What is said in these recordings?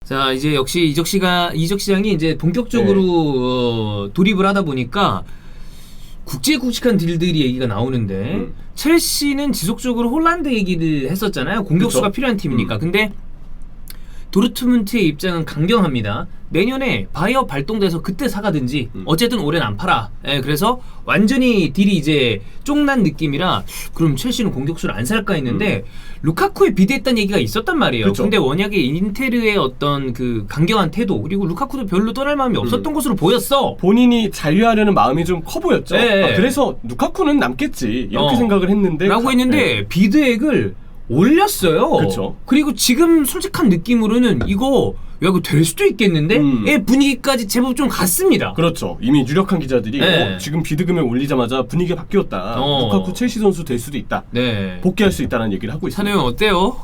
자, 이제 역시 이적 시장이 이제 본격적으로 돌입을 하다 보니까 굵직굵직한 딜들이 얘기가 나오는데 첼시는 지속적으로 홀란드 얘기를 했었잖아요. 공격수가 그쵸? 필요한 팀이니까. 근데 도르트문트의 입장은 강경합니다. 내년에 바이어 발동돼서 그때 사가든지 어쨌든 올해는 안 팔아. 예, 그래서 완전히 딜이 이제 쫑난 느낌이라 그럼 첼시는 공격수를 안 살까 했는데 루카쿠에 비대했다는 얘기가 있었단 말이에요. 그쵸. 근데 워낙에 인테르의 어떤 그 강경한 태도 그리고 루카쿠도 별로 떠날 마음이 없었던 것으로 보였어. 본인이 잔류하려는 마음이 좀 커 보였죠. 네. 그래서 루카쿠는 남겠지 이렇게 생각을 했는데 라고 했는데 네. 비드액을 올렸어요. 그쵸. 그리고 지금 솔직한 느낌으로는 이거 될 수도 있겠는데? 의 분위기까지 제법 좀 갔습니다. 그렇죠. 이미 유력한 기자들이 네. 지금 비드금을 올리자마자 분위기가 바뀌었다. 루카쿠 첼시 선수 될 수도 있다. 네. 복귀할 수 있다는 얘기를 하고 있습니다. 찬우 형 어때요?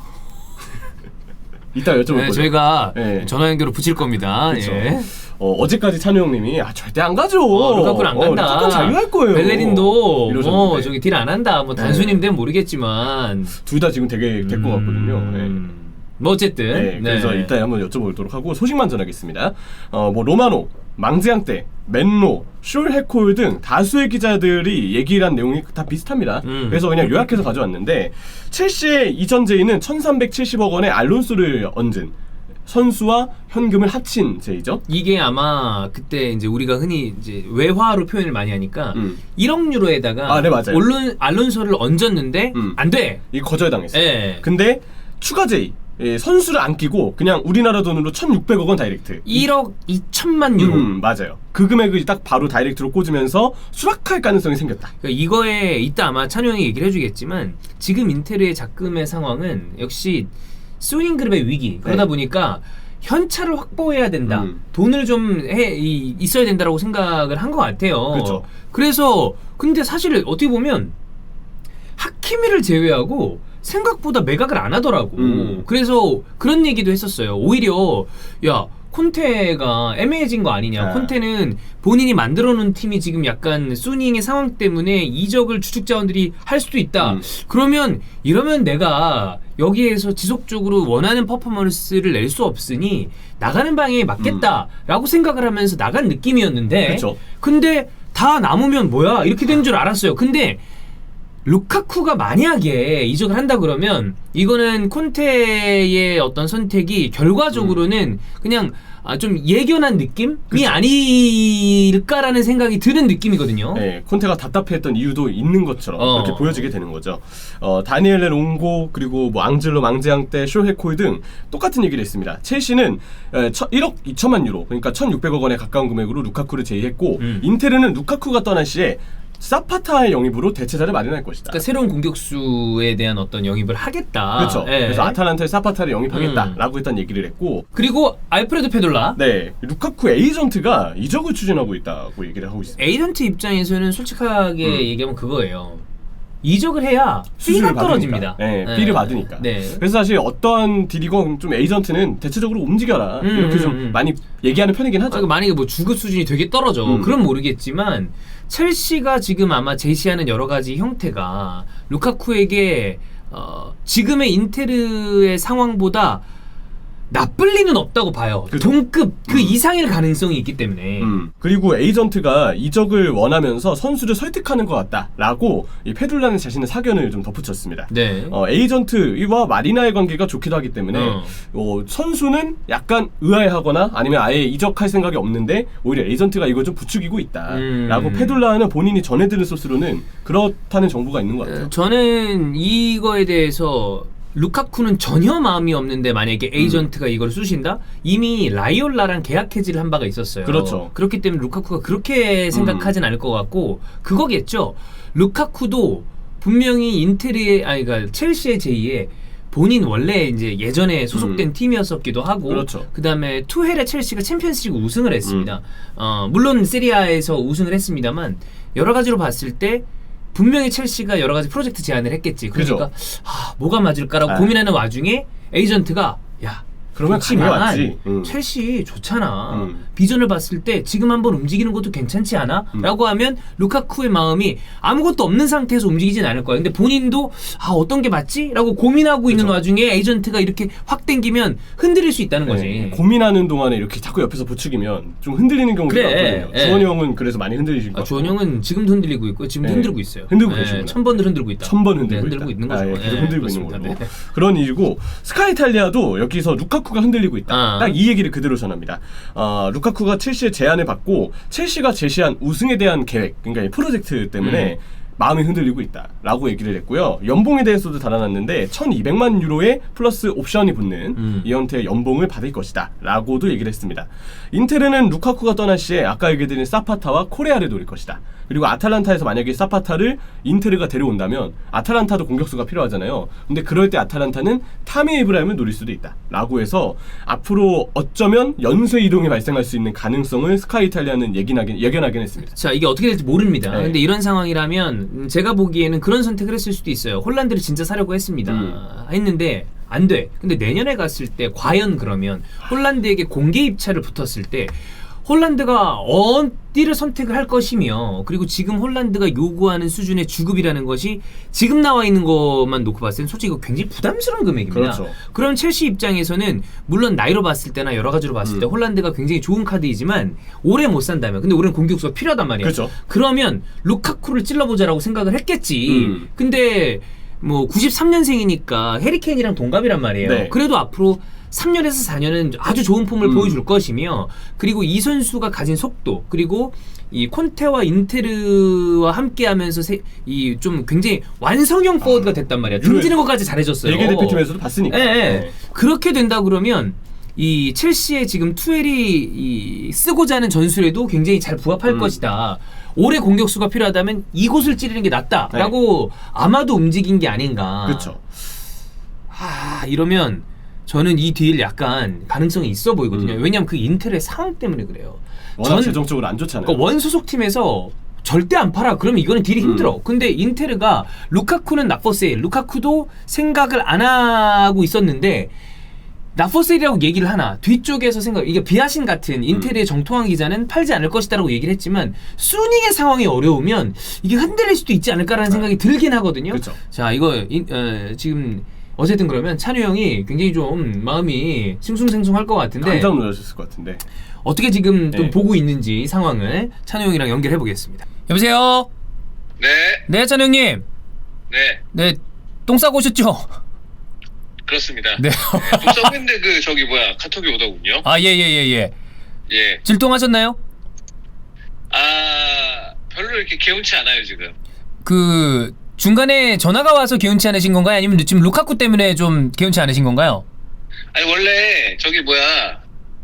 이따 여쭤볼 거예요. 저희가 네. 전화 연결을 붙일 겁니다. 그렇죠. 예. 어제까지 찬우 형님이 절대 안 가죠. 루카쿠는 안 간다. 루카쿠는 잔류할 거예요. 벨레린도 이러셨는데. 저기 딜 안 한다. 단순히 되면 모르겠지만 둘 다 지금 되게 될 것 같거든요. 네. 뭐 어쨌든 네, 그래서 이따 한번 여쭤보도록 하고 소식만 전하겠습니다. 뭐 로마노, 망지앙떼, 맨로, 숄헤콜 등 다수의 기자들이 얘기를 한 내용이 다 비슷합니다. 그래서 그냥 요약해서 가져왔는데 첼시의 이전 제의는 1,370억 원의 알론소를 얹은 선수와 현금을 합친 제의죠. 이게 아마 그때 이제 우리가 흔히 이제 외화로 표현을 많이 하니까 1억 유로에다가 네, 맞아요. 알론소를 얹었는데 안 돼. 이거 거절당했어요. 예. 근데 추가 제의, 선수를 안 끼고 그냥 우리나라 돈으로 1,600억 원 다이렉트. 1억 2천만 유로. 맞아요. 그 금액을 딱 바로 다이렉트로 꽂으면서 수락할 가능성이 생겼다. 그러니까 이거에 이따 아마 찬우 형이 얘기를 해주겠지만 지금 인테르의 작금의 상황은 역시 소닝그룹의 위기. 그러다 보니까 현찰을 확보해야 된다. 돈을 좀 있어야 된다라고 생각을 한 것 같아요. 그렇죠. 그래서 근데 사실 어떻게 보면 하키미를 제외하고 생각보다 매각을 안 하더라고. 그래서 그런 얘기도 했었어요. 오히려 야 콘테가 애매해진 거 아니냐. 콘테는 본인이 만들어놓은 팀이 지금 약간 수닝의 상황 때문에 이적을 주축 자원들이 할 수도 있다. 이러면 내가 여기에서 지속적으로 원하는 퍼포먼스를 낼 수 없으니 나가는 방향에 맞겠다라고 생각을 하면서 나간 느낌이었는데 그쵸. 근데 다 남으면 뭐야 이렇게 된 줄 알았어요. 근데 루카쿠가 만약에 이적을 한다 그러면 이거는 콘테의 어떤 선택이 결과적으로는 그냥 좀 예견한 느낌이 아닐까라는 생각이 드는 느낌이거든요. 네, 콘테가 답답해했던 이유도 있는 것처럼 이렇게 보여지게 되는 거죠. 다니엘레 롱고 그리고 뭐 앙젤로 망지앙떼, 숄헤콜 등 똑같은 얘기를 했습니다. 첼시는 1억 2천만 유로 그러니까 1,600억 원에 가까운 금액으로 루카쿠를 제의했고 인테르는 루카쿠가 떠난 시에 사파타의 영입으로 대체자를 마련할 것이다. 그러니까 새로운 공격수에 대한 어떤 영입을 하겠다. 그렇죠. 예. 그래서 아탈란타의 사파타를 영입하겠다라고 일단 얘기를 했고 그리고 알프레도 페돌라. 네, 루카쿠 에이전트가 이적을 추진하고 있다고 얘기를 하고 있습니다. 에이전트 입장에서는 솔직하게 얘기하면 그거예요. 이적을 해야 수수료를 B가 떨어집니다. 네, B를 받으니까. 네. 그래서 사실 어떠한 딜이건 좀 에이전트는 대체적으로 움직여라 이렇게 좀 많이 얘기하는 편이긴 하죠. 만약에 뭐 주급 수준이 되게 떨어져. 그럼 모르겠지만 첼시가 지금 아마 제시하는 여러 가지 형태가 루카쿠에게 지금의 인테르의 상황보다 나쁠 리는 없다고 봐요. 그렇죠. 동급 그 이상일 가능성이 있기 때문에. 그리고 에이전트가 이적을 원하면서 선수를 설득하는 것 같다라고 이 페둘라는 자신의 사견을 좀 덧붙였습니다. 네. 에이전트와 마리나의 관계가 좋기도 하기 때문에 선수는 약간 의아해하거나 아니면 아예 이적할 생각이 없는데 오히려 에이전트가 이걸 좀 부추기고 있다라고 페둘라는 본인이 전해들은 소스로는 그렇다는 정보가 있는 것 같아요. 저는 이거에 대해서 루카쿠는 전혀 마음이 없는데 만약에 에이전트가 이걸 쑤신다? 이미 라이올라랑 계약 해지를 한 바가 있었어요. 그렇죠. 그렇기 때문에 루카쿠가 그렇게 생각하진 않을 것 같고 그거겠죠. 루카쿠도 분명히 그러니까 첼시의 제의에 본인 원래 이제 예전에 소속된 팀이었었기도 하고 그렇죠. 그다음에 투헬의 첼시가 챔피언스리그 우승을 했습니다. 물론 세리아에서 우승을 했습니다만 여러 가지로 봤을 때 분명히 첼시가 여러 가지 프로젝트 제안을 했겠지. 그러니까 뭐가 맞을까라고 고민하는 와중에 에이전트가 야 그러면 가능하지. 첼시 좋잖아. 비전을 봤을 때 지금 한번 움직이는 것도 괜찮지 않아? 라고 하면 루카쿠의 마음이 아무것도 없는 상태에서 움직이진 않을 거야. 근데 본인도 어떤 게 맞지? 라고 고민하고 있는 와중에 에이전트가 이렇게 확 땡기면 흔들릴 수 있다는 거지. 고민하는 동안에 이렇게 자꾸 옆에서 부추기면 좀 흔들리는 경우가 많거든요. 주원이 형은 그래서 많이 흔들리실 것 같아요. 주원이 형은 지금도 흔들리고 있고 지금도 흔들고 있어요. 흔들고 계시구나. 1000번을 흔들고 있다. 1000번 흔들고, 흔들고 있는 거죠. 계속 흔들고 있는 걸로. 네. 그런 일이고 스카이 이탈리아도 여기서 루카쿠가 흔들리고 있다. 딱 이 얘기를 그대로 전합니다. 루카쿠가 첼시의 제안을 받고 첼시가 제시한 우승에 대한 계획, 그러니까 이 프로젝트 때문에 마음이 흔들리고 있다라고 얘기를 했고요. 연봉에 대해서도 달아났는데 1200만 유로의 플러스 옵션이 붙는 이현태의 연봉을 받을 것이다 라고도 얘기를 했습니다. 인테르는 루카쿠가 떠날 시에 아까 얘기드린 사파타와 코레아를 노릴 것이다. 그리고 아탈란타에서 만약에 사파타를 인테르가 데려온다면 아탈란타도 공격수가 필요하잖아요. 근데 그럴 때 아탈란타는 타미 에브라임을 노릴 수도 있다 라고 해서 앞으로 어쩌면 연쇄 이동이 발생할 수 있는 가능성을 스카이 이탈리아는 예견하긴 했습니다. 자, 이게 어떻게 될지 모릅니다. 근데 이런 상황이라면 제가 보기에는 그런 선택을 했을 수도 있어요. 홀란드를 진짜 사려고 했습니다. 했는데 안 돼. 근데 내년에 갔을 때 과연 그러면 홀란드에게 공개 입찰을 붙었을 때 홀란드가 어디를 선택을 할 것이며, 그리고 지금 홀란드가 요구하는 수준의 주급이라는 것이 지금 나와 있는 것만 놓고 봤을 땐 솔직히 이거 굉장히 부담스러운 금액입니다. 그렇죠. 그럼 첼시 입장에서는 물론 나이로 봤을 때나 여러 가지로 봤을 때 홀란드가 굉장히 좋은 카드이지만 오래 못 산다면, 근데 올해는 공격수가 필요하단 말이야. 그렇죠. 그러면 루카쿠를 찔러보자라고 생각을 했겠지. 근데 뭐 93년생이니까 해리케인이랑 동갑이란 말이에요. 네. 그래도 앞으로 3년에서 4년은 아주 좋은 폼을 보여줄 것이며, 그리고 이 선수가 가진 속도, 그리고 이 콘테와 인테르와 함께하면서 이 좀 굉장히 완성형 포워드가 됐단 말이야. 등지는 것까지 잘해줬어요. 벨기에 대표팀에서도 봤으니까. 그렇게 된다 그러면 이 첼시의 지금 투엘이 쓰고자 하는 전술에도 굉장히 잘 부합할 것이다. 올해 공격수가 필요하다면 이곳을 찌르는 게 낫다라고 아마도 움직인 게 아닌가. 그렇죠. 이러면 저는 이 딜 약간 가능성이 있어 보이거든요. 왜냐하면 그 인텔의 상황 때문에 그래요. 워낙 재정적으로 안 좋잖아요. 그러니까 원 소속팀에서 절대 안 팔아. 그러면 이거는 딜이 힘들어. 근데 인테르가 루카쿠는 나포세일, 루카쿠도 생각을 안 하고 있었는데 나포세일이라고 얘기를 하나, 뒤쪽에서 이게 비아신 같은 인테리의 정통한 기자는 팔지 않을 것이다라고 얘기를 했지만 수닝의 상황이 어려우면 이게 흔들릴 수도 있지 않을까라는 생각이 들긴 하거든요. 그쵸. 자, 이거 지금 어쨌든 그러면 찬우 형이 굉장히 좀 마음이 싱숭생숭할 것 같은데, 깜짝 놀라셨을 것 같은데 어떻게 지금 좀 보고 있는지 상황을 찬우 형이랑 연결해 보겠습니다. 여보세요. 네, 찬우 형님. 네, 똥 싸고 오셨죠? 그렇습니다. 네. 똥 싸고 있는데 카톡이 오더군요. 예. 예. 질동하셨나요? 별로 이렇게 개운치 않아요 지금. 그 중간에 전화가 와서 개운치 않으신 건가요? 아니면 지금 루카쿠 때문에 좀 개운치 않으신 건가요? 아니 원래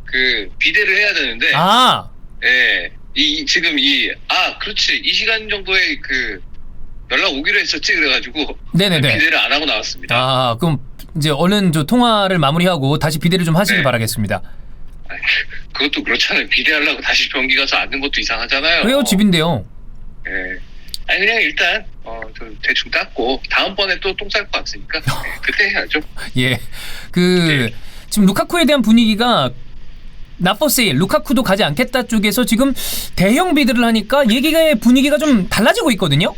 그 비대를 해야 되는데. 예. 그렇지. 이 시간 정도에 그 연락 오기로 했었지 그래가지고. 네네네. 비대를 안 하고 나왔습니다. 그럼 이제 얼른 저 통화를 마무리하고 다시 비대를 좀 하시길 바라겠습니다. 그것도 그렇잖아요. 비대하려고 다시 변기 가서 앉는 것도 이상하잖아요. 왜요? 집인데요. 예. 아니 그냥 일단 좀 대충 닦고 다음번에 또 똥 쌀 것 같으니까 그때 해야죠. 예. 지금 루카쿠에 대한 분위기가 나포세일, 루카쿠도 가지 않겠다 쪽에서 지금 대형 비드를 하니까 얘기가 분위기가 좀 달라지고 있거든요.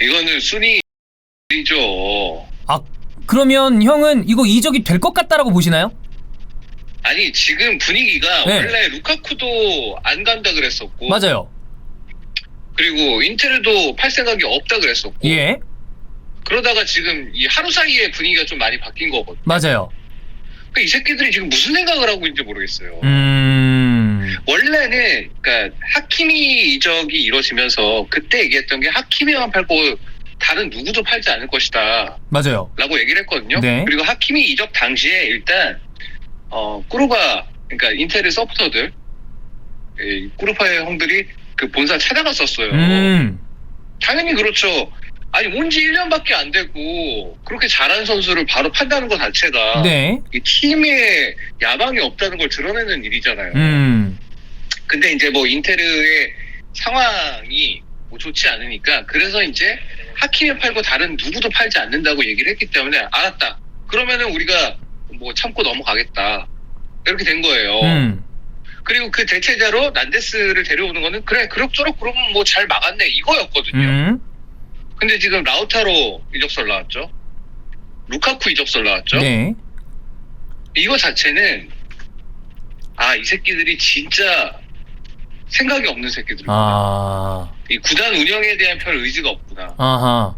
이거는 순위죠. 그러면 형은 이거 이적이 될 것 같다라고 보시나요? 아니 지금 분위기가 원래 루카쿠도 안 간다 그랬었고, 맞아요. 그리고 인테르도 팔 생각이 없다 그랬었고, 예. 그러다가 지금 이 하루 사이에 분위기가 좀 많이 바뀐 거거든요. 맞아요. 그러니까 이 새끼들이 지금 무슨 생각을 하고 있는지 모르겠어요. 원래는 그러니까 하키미 이적이 이루어지면서 그때 얘기했던 게 하키미만 팔고 다른 누구도 팔지 않을 것이다. 맞아요. 라고 얘기를 했거든요. 네. 그리고 하키미 이적 당시에 일단 꾸루바, 그러니까 인테르 서포터들, 꾸루파의 형들이 그 본사 찾아갔었어요. 당연히 그렇죠. 아니 온 지 1년밖에 안 되고 그렇게 잘하는 선수를 바로 판다는 것 자체가 이 팀에 야망이 없다는 걸 드러내는 일이잖아요. 근데 이제 뭐 인테르의 상황이 뭐 좋지 않으니까 그래서 이제 하키미 팔고 다른 누구도 팔지 않는다고 얘기를 했기 때문에 알았다. 그러면은 우리가 뭐 참고 넘어가겠다 이렇게 된 거예요. 그리고 그 대체자로 난데스를 데려오는 거는 그래 그럭저럭 그러면 뭐 잘 막았네 이거였거든요. 근데 지금 라우타로 이적설 나왔죠. 루카쿠 이적설 나왔죠. 네. 이거 자체는 이 새끼들이 진짜 생각이 없는 새끼들입니다. 이 구단 운영에 대한 별 의지가 없구나. 아하.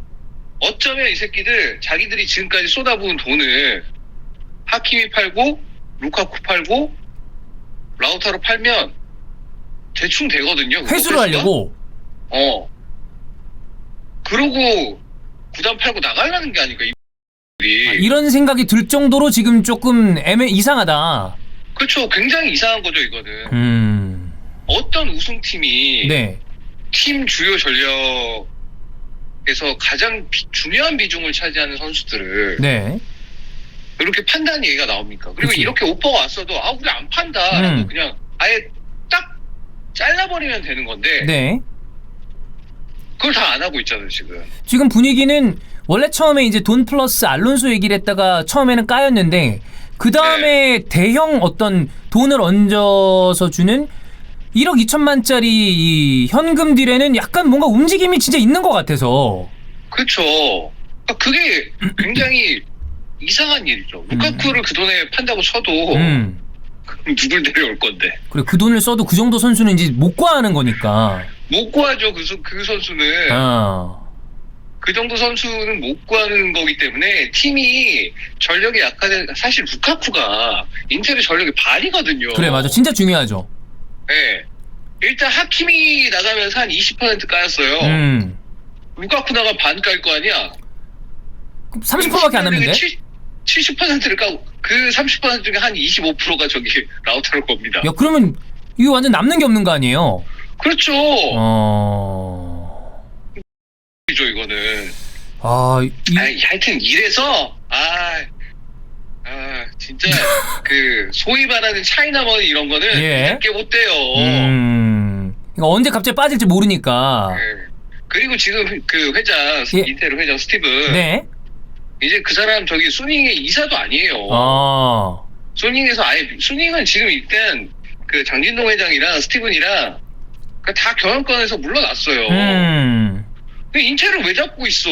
어쩌면 이 새끼들 자기들이 지금까지 쏟아부은 돈을 하키미 팔고 루카쿠 팔고 라우타로 팔면 대충 되거든요. 회수를 하려고. 그러고 구단 팔고 나가려는 게 아닐까 이들이. 이런 생각이 들 정도로 지금 조금 이상하다. 그렇죠. 굉장히 이상한 거죠 이거는. 어떤 우승팀이 네. 팀 주요 전력에서 가장 중요한 비중을 차지하는 선수들을 네. 이렇게 판단 얘기가 나옵니까? 그리고 그치. 이렇게 오퍼가 왔어도 우리 안 판다라고 그냥 아예 딱 잘라버리면 되는 건데 네. 그걸 다 안 하고 있잖아요 지금. 지금 분위기는 원래 처음에 이제 돈 플러스 알론소 얘기를 했다가 처음에는 까였는데 그 다음에 대형 어떤 돈을 얹어서 주는 1억 2천만짜리 이 현금 딜에는 약간 뭔가 움직임이 진짜 있는 것 같아서. 그렇죠. 그게 굉장히 이상한 일이죠. 루카쿠를 그 돈에 판다고 쳐도 그럼 누굴 데려올 건데. 그래 그 돈을 써도 그 정도 선수는 이제 못 구하는 거니까. 못 구하죠. 그 선수는. 그 정도 선수는 못 구하는 거기 때문에 팀이 전력이 약한 사실 루카쿠가 인텔의 전력이 반이거든요. 그래 맞아 진짜 중요하죠. 네. 일단 하키미 나가면서 한 20% 까였어요. 루카쿠 나가 반 깔 거 아니야? 30%밖에 안 남는데? 70%를 까고 그 30% 중에 한 25%가 저기 라우타로 겁니다. 야 그러면 이거 완전 남는 게 없는 거 아니에요? 그렇죠. 이죠 이거는. 하여튼 이래서 진짜 그 소위 말하는 차이나머니 이런 거는 쉽게 못 돼요. 그러니까 언제 갑자기 빠질지 모르니까. 네. 그리고 지금 그 회장 인테르 회장 스티븐. 네. 이제 그 사람 저기 수닝의 이사도 아니에요. 수닝에서 수닝은 지금 일단 그 장진동 회장이랑 스티븐이랑 다 경영권에서 물러났어요. 인체를 왜 잡고 있어?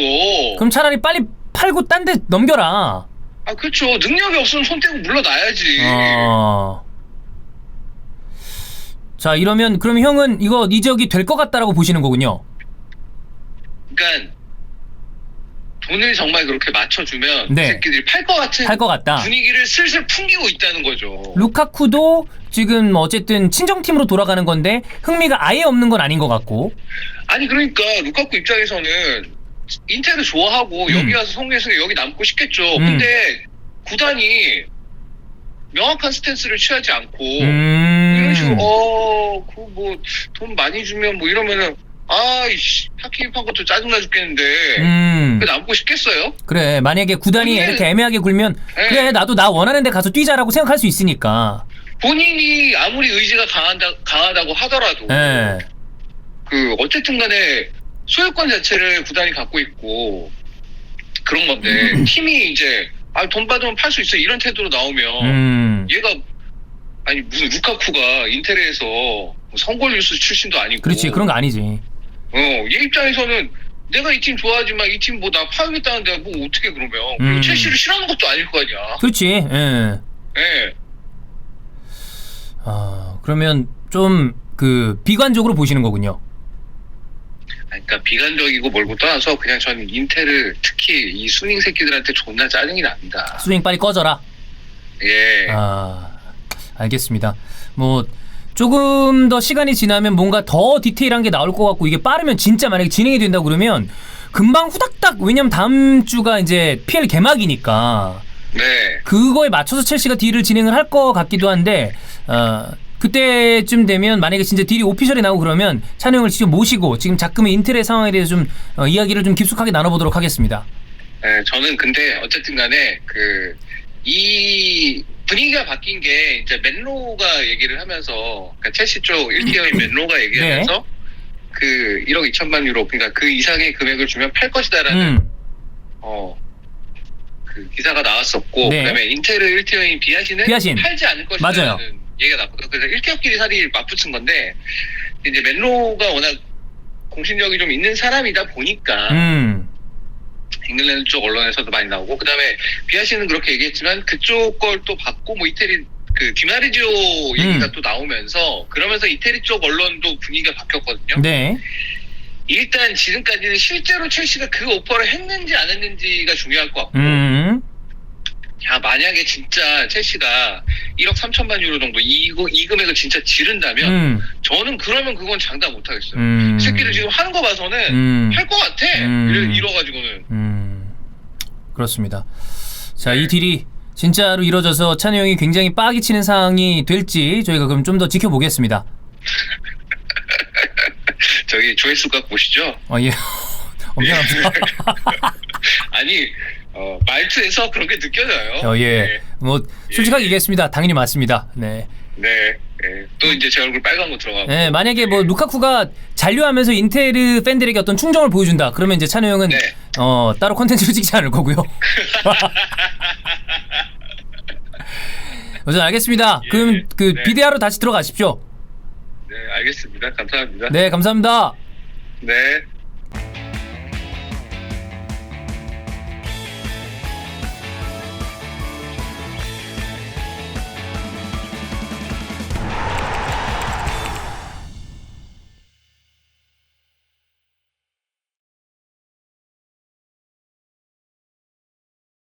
그럼 차라리 빨리 팔고 딴 데 넘겨라. 그렇죠. 능력이 없으면 손 떼고 물러나야지. 자 이러면 그럼 형은 이거 이적이 될 것 같다라고 보시는 거군요. 그러니까 돈을 정말 그렇게 맞춰주면 네. 이 새끼들이 팔 것 같다. 분위기를 슬슬 풍기고 있다는 거죠. 루카쿠도 지금 어쨌든 친정팀으로 돌아가는 건데 흥미가 아예 없는 건 아닌 것 같고. 아니 그러니까 루카쿠 입장에서는 인테를 좋아하고 여기 와서 성공해서 여기 남고 싶겠죠. 근데 구단이 명확한 스탠스를 취하지 않고 이런 식으로 그 뭐 돈 많이 주면 뭐 이러면은 하키미 판 것도 짜증나 죽겠는데 남고 싶겠어요? 그래 만약에 구단이 이렇게 애매하게 굴면 그래 나도 나 원하는 데 가서 뛰자라고 생각할 수 있으니까. 본인이 아무리 의지가 강하다고 하더라도 그 어쨌든 간에 소유권 자체를 구단이 갖고 있고 그런 건데 팀이 이제 돈 받으면 팔 수 있어 이런 태도로 나오면 얘가 무슨 루카쿠가 인테르에서 성골 뉴스 출신도 아니고. 그렇지 그런 거 아니지. 얘 입장에서는 내가 이 팀 좋아하지만 이 팀 뭐 나 파야겠다는데 뭐 어떻게 그러면 그리고 첼시를 싫어하는 것도 아닐 거 아니야. 그렇지. 그러면 좀 그 비관적으로 보시는 거군요. 그러니까 비관적이고 뭘고 떠나서 그냥 저는 인테르 특히 이 수닝 새끼들한테 존나 짜증이 납니다. 수닝 빨리 꺼져라. 예. 알겠습니다. 뭐 조금 더 시간이 지나면 뭔가 더 디테일한 게 나올 것 같고 이게 빠르면 진짜 만약에 진행이 된다고 그러면 금방 후닥닥 왜냐면 다음 주가 이제 PL 개막이니까 그거에 맞춰서 첼시가 딜을 진행을 할 것 같기도 한데 그때쯤 되면 만약에 진짜 딜이 오피셜이 나오고 그러면 찬우 형을 직접 모시고 지금 자금의 인텔의 상황에 대해서 좀 이야기를 좀 깊숙하게 나눠보도록 하겠습니다. 네, 저는 근데 어쨌든 간에 이 분위기가 바뀐 게 이제 맨로가 얘기를 하면서 그러니까 첼시 쪽 1티어인 맨로가 얘기하면서 그 1억 2천만 유로 그러니까 그 이상의 금액을 주면 팔 것이다라는 그 기사가 나왔었고 네. 그다음에 인텔의 1티어인 비아신은 비아신. 팔지 않을 것이라는 맞아요. 얘기가 나왔거든요. 그래서 1티어끼리 살이 맞붙은 건데 이제 맨로가 워낙 공신력이 좀 있는 사람이다 보니까 잉글랜드 쪽 언론에서도 많이 나오고 그다음에 비아신은 그렇게 얘기했지만 그쪽 걸 또 받고 뭐 이태리 그 디마리지오 얘기가 또 나오면서 그러면서 이태리 쪽 언론도 분위기가 바뀌었거든요. 네. 일단 지금까지는 실제로 첼시가 그 오퍼를 했는지 안 했는지가 중요할 것 같고 야, 만약에 진짜 첼시가 1억 3천만 유로 정도 이 금액을 진짜 지른다면 저는 그러면 그건 장담 못 하겠어요. 이 새끼들 지금 하는 거 봐서는 할 것 같아. 이뤄가지고는. 그렇습니다. 자, 이 딜이 진짜로 이루어져서 찬우 형이 굉장히 빡이 치는 상황이 될지 저희가 그럼 좀 더 지켜보겠습니다. 저기 조회수가 보시죠. 예. 엄청납니다. 아니 말투에서 그런 게 느껴져요. 예. 네. 뭐 솔직하게 얘기했습니다. 당연히 맞습니다. 네. 네. 네. 또 이제 제 얼굴 빨간 거 들어가고. 네, 만약에 뭐 루카쿠가 잔류하면서 인테르 팬들에게 어떤 충정을 보여준다. 그러면 이제 찬우 형은 네. 따로 콘텐츠를 찍지 않을 거고요. 우선 알겠습니다. 예, 그럼 그 네. 비대하러 다시 들어가십시오. 네, 알겠습니다. 감사합니다. 네, 감사합니다. 네.